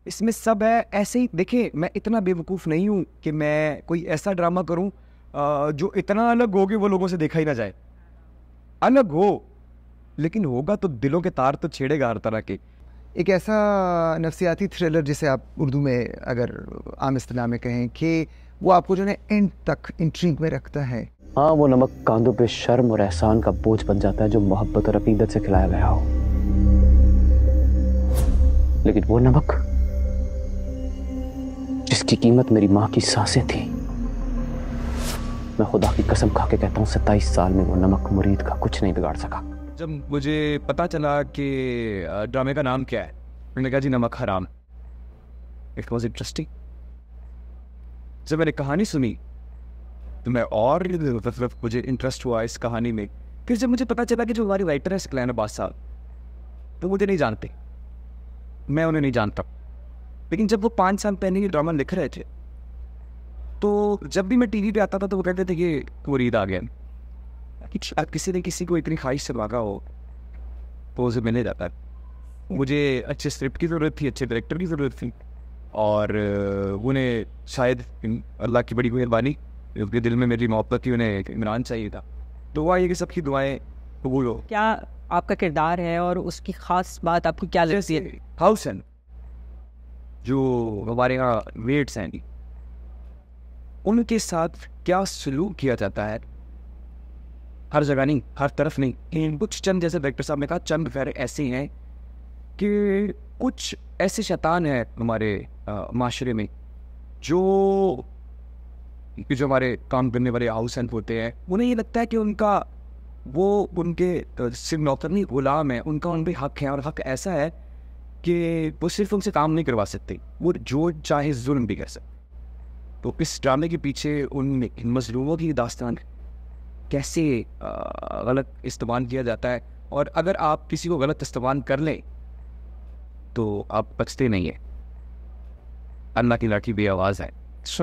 इसमें सब है। ऐसे ही देखिए, मैं इतना बेवकूफ़ नहीं हूँ कि मैं कोई ऐसा ड्रामा करूँ जो इतना अलग हो कि वो लोगों से देखा ही ना जाए। अलग हो, लेकिन होगा तो दिलों के तार तो छेड़ेगा हर तरह के। एक ऐसा नफ्सियाती थ्रिलर जिसे आप उर्दू में अगर आम इस्तिलाह में कहें कि वो आपको जो है एंड तक इंट्रीग में रखता है। हाँ, वो नमक कांधों पे शर्म और एहसान का बोझ बन जाता है जो मोहब्बत और अकीदत से खिलाया गया हो। लेकिन वो नमक जिसकी कीमत मेरी माँ की सांसें थी, मैं खुदा की कसम खा के कहता हूँ 27 साल में वो नमक मुरीद का कुछ नहीं बिगाड़ सका। जब मुझे पता चला कि ड्रामे का नाम क्या है, मैंने कहा जी नमक हराम। It was interesting. जब मैंने कहानी सुनी तो मैं और मतलब मुझे इंटरेस्ट हुआ इस कहानी में। फिर जब मुझे पता चला कि जो हमारी राइटर है सकलैन अब्बास साहब, तो मुझे नहीं जानते, मैं उन्हें नहीं जानता, लेकिन जब वो 5 साल पहले ये ड्रामा लिख रहे थे तो जब भी मैं टीवी पे आता था तो वो कहते थे कि मुरीद आ गया। किसी ने किसी को इतनी ख्वाहिश से मांगा हो तो उसे मिलने जाता है। मुझे अच्छे स्क्रिप्ट की ज़रूरत थी, अच्छे डायरेक्टर की ज़रूरत थी, और उन्हें शायद अल्लाह की बड़ी मेहरबानी, उनके दिल में मेरी मोहब्बत थी, उन्हें इमरान चाहिए था। तो वह ये कि सबकी दुआएं कबूल हो। क्या आपका किरदार है और उसकी ख़ास बात आपको क्या लगती है? हाउस हैं जो हमारे यहाँ वेट्स हैं, उनके साथ क्या सलूक किया जाता है, हर जगह नहीं, हर तरफ नहीं। कुछ चंद, जैसे डायरेक्टर साहब ने कहा, चंद खैर ऐसे हैं कि कुछ ऐसे शैतान हैं हमारे माशरे में जो हमारे काम करने वाले हाउस हेल्प होते हैं। उन्हें ये लगता है कि वो उनके सिर्फ नौकर नहीं, गुलाम है, उनका उन पर हक है, और हक ऐसा है कि वो सिर्फ उनसे काम नहीं करवा सकते, वो जो चाहे जुल्म भी कर सकते। तो इस ड्रामे के पीछे उन मजलूमों की दास्तान कैसे गलत इस्तेमाल किया जाता है, और अगर आप किसी को गलत इस्तेमाल कर लें तो आप बचते नहीं है। अल्लाह की लाठी बे आवाज़ है।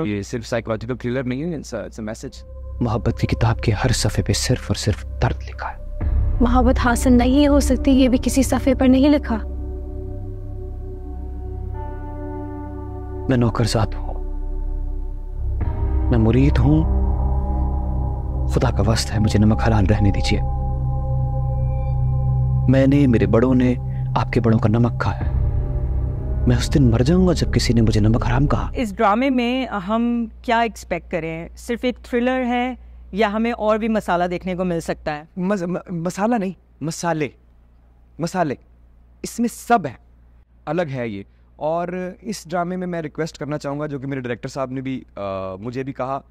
ये सिर्फ साइकोलॉजिकल थ्रिलर नहीं है, इट्स अ मैसेज। मोहब्बत की किताब के हर सफ़े पे सिर्फ और सिर्फ दर्द लिखा है। मोहब्बत हासिल नहीं हो सकती, ये भी किसी सफ़े पर नहीं लिखा। मैं नौकरजात हूँ, मैं मुरीद हूँ, खुदा का वास्ता है मुझे नमक हलाल रहने दीजिए। मैंने, मेरे बड़ों ने आपके बड़ों का नमक खाया है। मैं उस दिन मर जाऊंगा जब किसी ने मुझे नमक हराम कहा। इस ड्रामे में हम क्या एक्सपेक्ट करें? सिर्फ एक थ्रिलर है या हमें और भी मसाला देखने को मिल सकता है? मसाला नहीं, मसाले इसमें सब है, अलग है ये। और इस ड्रामे में मैं रिक्वेस्ट करना चाहूँगा, जो कि मेरे डायरेक्टर साहब ने भी मुझे भी कहा,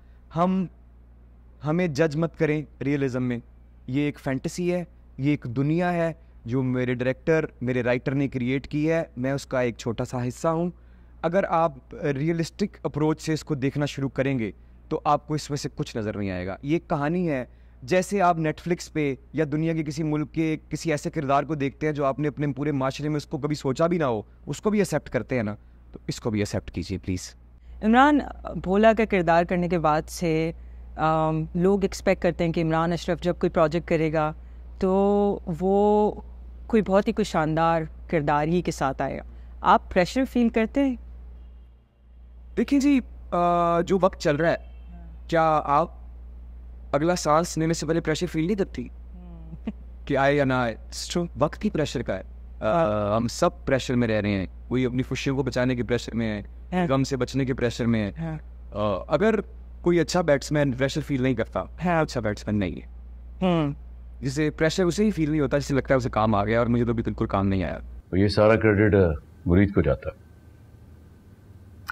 हमें जज मत करें रियलिज़म में। ये एक फैंटेसी है, ये एक दुनिया है जो मेरे डायरेक्टर, मेरे राइटर ने क्रिएट की है, मैं उसका एक छोटा सा हिस्सा हूँ। अगर आप रियलिस्टिक अप्रोच से इसको देखना शुरू करेंगे तो आपको इसमें से कुछ नज़र नहीं आएगा। ये कहानी है जैसे आप नेटफ्लिक्स पे या दुनिया के किसी मुल्क के किसी ऐसे किरदार को देखते हैं जो आपने अपने पूरे माशरे में उसको कभी सोचा भी ना हो, उसको भी एक्सेप्ट करते हैं ना, तो इसको भी एक्सेप्ट कीजिए प्लीज़। इमरान भोला का किरदार करने के बाद से लोग एक्सपेक्ट करते हैं कि इमरान अशरफ जब कोई प्रोजेक्ट करेगा तो वो कोई बहुत ही कोई शानदार किरदार ही के साथ आएगा। आप प्रेशर फील करते हैं? देखिए जी, जो वक्त चल रहा है, क्या आप अगला सांस लेने से पहले प्रेशर फील नहीं करती कि आए या ना आए? वक्त ही प्रेशर का है। हम सब प्रेशर में रह रहे हैं, कोई अपनी खुशियों को बचाने के प्रेशर में है, गम से बचने के प्रेशर में है। अगर कोई अच्छा बैट्समैन प्रेशर फील नहीं करता है, अच्छा बैट्समैन नहीं है। जिसे प्रेशर उसे ही फील नहीं होता जिसे लगता है उसे काम आ गया, और मुझे तो भी बिल्कुल काम नहीं आया। तो ये सारा क्रेडिट मुरीद को जाता है।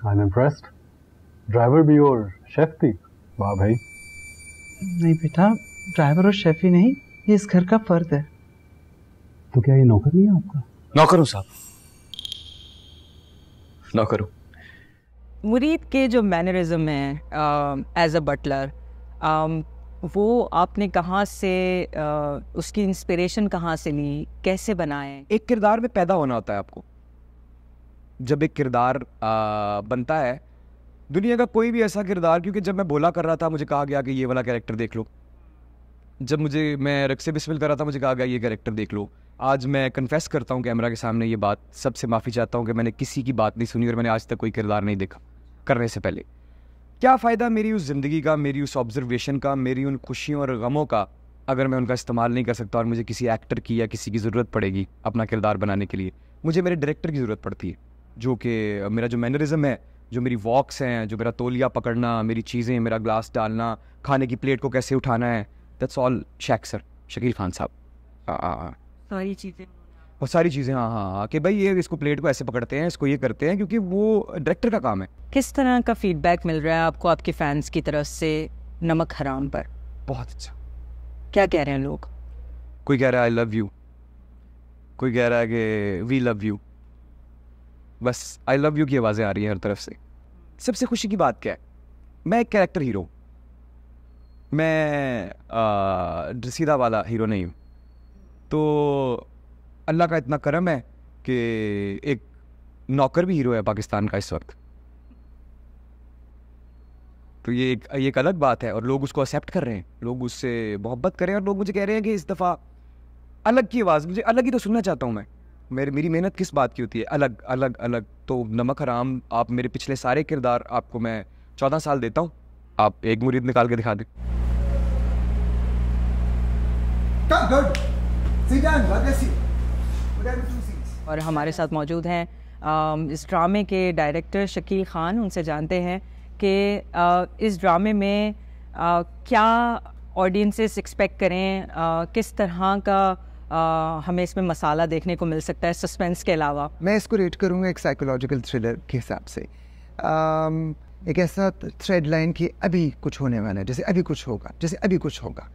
I am impressed. ड्राइवर भी और शेफ भी, वाह भाई। नहीं बेटा, ड्राइवर और शेफ ही नहीं, ये इस घर का फर्द है। तो क्या ये नौकर नहीं है आपका? नौकर हूँ साहब, नौकर हूँ। मुरीद के जो मैनरिज्म है एज अ बटलर, वो आपने कहाँ से उसकी इंस्पिरेशन कहाँ से ली, कैसे बनाए? एक किरदार में पैदा होना होता है आपको। जब एक किरदार बनता है, दुनिया का कोई भी ऐसा किरदार, क्योंकि जब मैं बोला कर रहा था मुझे कहा गया कि ये वाला कैरेक्टर देख लो, जब मैं रक्से बिस्मिल कर रहा था, मुझे कहा गया ये कैरेक्टर देख लो। आज मैं कन्फेस करता हूँ कैमरा के सामने ये बात, सबसे माफ़ी चाहता हूँ कि मैंने किसी की बात नहीं सुनी और मैंने आज तक कोई किरदार नहीं देखा करने से पहले। क्या फ़ायदा मेरी उस ज़िंदगी का, मेरी उस ऑब्जर्वेशन का, मेरी उन खुशियों और गमों का, अगर मैं उनका इस्तेमाल नहीं कर सकता और मुझे किसी एक्टर की या किसी की ज़रूरत पड़ेगी अपना किरदार बनाने के लिए। मुझे मेरे डायरेक्टर की ज़रूरत पड़ती है, जो कि मेरा जो मैनरिज्म है, जो मेरी वॉक्स हैं, जो मेरा तौलिया पकड़ना, मेरी चीज़ें, मेरा ग्लास डालना, खाने की प्लेट को कैसे उठाना है, दैट्स ऑल शकील खान साहब। सारी चीज़ें और सारी चीज़ें, हाँ, कि भाई ये इसको प्लेट को ऐसे पकड़ते हैं, इसको ये करते हैं, क्योंकि वो डायरेक्टर का काम है। किस तरह का फीडबैक मिल रहा है आपको आपके फैंस की तरफ से नमक हराम पर? बहुत अच्छा। क्या कह रहे हैं लोग? कोई कह रहा है आई लव यू, कोई कह रहा है कि वी लव यू। बस आई लव यू की आवाज़ें आ रही हैं हर तरफ से। सबसे खुशी की बात क्या है, मैं एक कैरेक्टर हीरो, मैं सीधा वाला हीरो नहीं हूँ। तो अल्लाह का इतना करम है कि एक नौकर भी हीरो है पाकिस्तान का इस वक्त। तो ये एक अलग बात है और लोग उसको एक्सेप्ट कर रहे हैं, लोग उससे मोहब्बत कर रहे हैं। और लोग मुझे कह रहे हैं कि इस दफ़ा अलग की आवाज़, मुझे अलग ही तो सुनना चाहता हूँ मैं। मेरी मेहनत किस बात की होती है, अलग अलग अलग। तो नमक हराम, आप मेरे पिछले सारे किरदार आपको मैं 14 साल देता हूँ, आप एक मुरीद निकाल के दिखा दें। और हमारे साथ मौजूद हैं इस ड्रामे के डायरेक्टर शकील खान। उनसे जानते हैं कि इस ड्रामे में क्या ऑडियंसेस एक्सपेक्ट करें, किस तरह का हमें इसमें मसाला देखने को मिल सकता है सस्पेंस के अलावा। मैं इसको रेट करूँगा एक साइकोलॉजिकल थ्रिलर के हिसाब से। एक ऐसा थ्रेड लाइन कि अभी कुछ होने वाला है, जैसे अभी कुछ होगा, जैसे अभी कुछ होगा,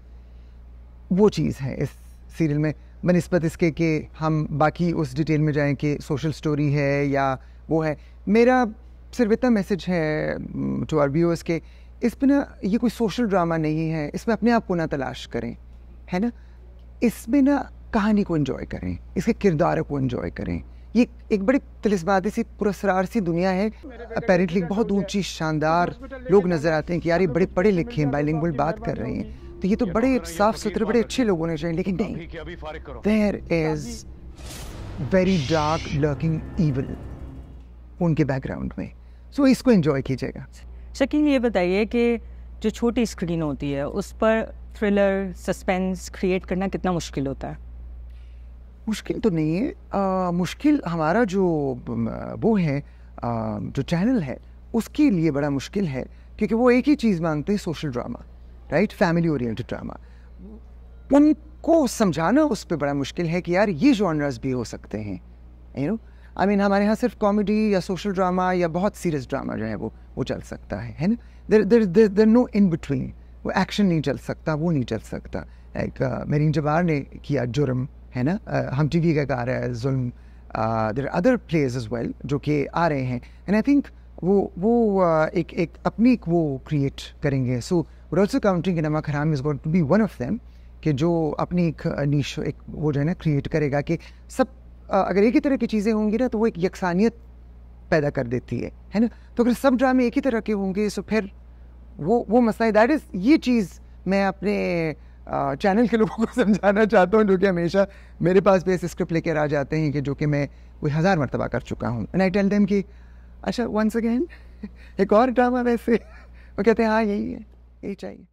वो चीज़ है इस सीरियल में, बनिस्बत इसके कि हम बाकी उस डिटेल में जाएं कि सोशल स्टोरी है या वो है। मेरा सिर्फ इतना मैसेज है टू आवर व्यूअर्स के इस पे ना, ये कोई सोशल ड्रामा नहीं है, इसमें अपने आप को ना तलाश करें, है ना। इसमें ना कहानी को एंजॉय करें, इसके किरदारों को एंजॉय करें। ये एक बड़ी तिलिस्माती सी पुरस्कार सी दुनिया है। अपेरेंटली बहुत ऊंची शानदार लोग नज़र आते हैं कि यार ये बड़े पढ़े लिखे हैं, बाइलिंगुअल बात कर रहे हैं, तो ये तो बड़े साफ सुथरे बड़े अच्छे लोग होने चाहिए। लेकिन नहीं, there is very dark lurking evil उनके बैकग्राउंड में। सो इसको एंजॉय कीजिएगा। शकील, ये बताइए कि जो छोटी स्क्रीन होती है उस पर थ्रिलर सस्पेंस क्रिएट करना कितना मुश्किल होता है? मुश्किल तो नहीं है, मुश्किल हमारा जो वो है जो चैनल है उसके लिए बड़ा मुश्किल है, क्योंकि वो एक ही चीज़ मांगते हैं, social drama, right, family oriented drama. उनको समझाना उस पर बड़ा मुश्किल है कि यार ये जॉनर्स भी हो सकते हैं, यू नो। आई मीन हमारे यहाँ सिर्फ कॉमेडी या सोशल ड्रामा या बहुत सीरियस ड्रामा जो है वो चल सकता है ना। There no in between. वो एक्शन नहीं चल सकता, वो नहीं चल सकता। लाइक मरीन जबार ने किया जुर्म, है ना, हम टीवी का आ रहा है जुल्म, there are other place as well जो कि आ रहे हैं, एंड आई थिंक वो एक अपनी वो क्रिएट करेंगे। सो वी आल्सो काउंटिंग कि नमक हराम is going to be one of them, कि जो अपनी एक नीश एक वो जो है ना क्रिएट करेगा कि सब अगर एक ही तरह की चीज़ें होंगी ना तो वो एक यकसानियत पैदा कर देती है ना। तो अगर सब ड्रामे एक ही तरह के होंगे तो फिर वो मसला है। दैट इज़, ये चीज़ मैं अपने चैनल के लोगों को समझाना चाहता हूँ, जो कि हमेशा मेरे पास भी ऐसे स्क्रिप्ट लेकर आ जाते हैं कि जो कि मैं कोई 1000 मरतबा कर चुका हूँ। एंड आई टेल देम कि अच्छा वंस अगेन एक और ड्रामा वैसे, वो कहते हैं हाँ यही है, यही चाहिए।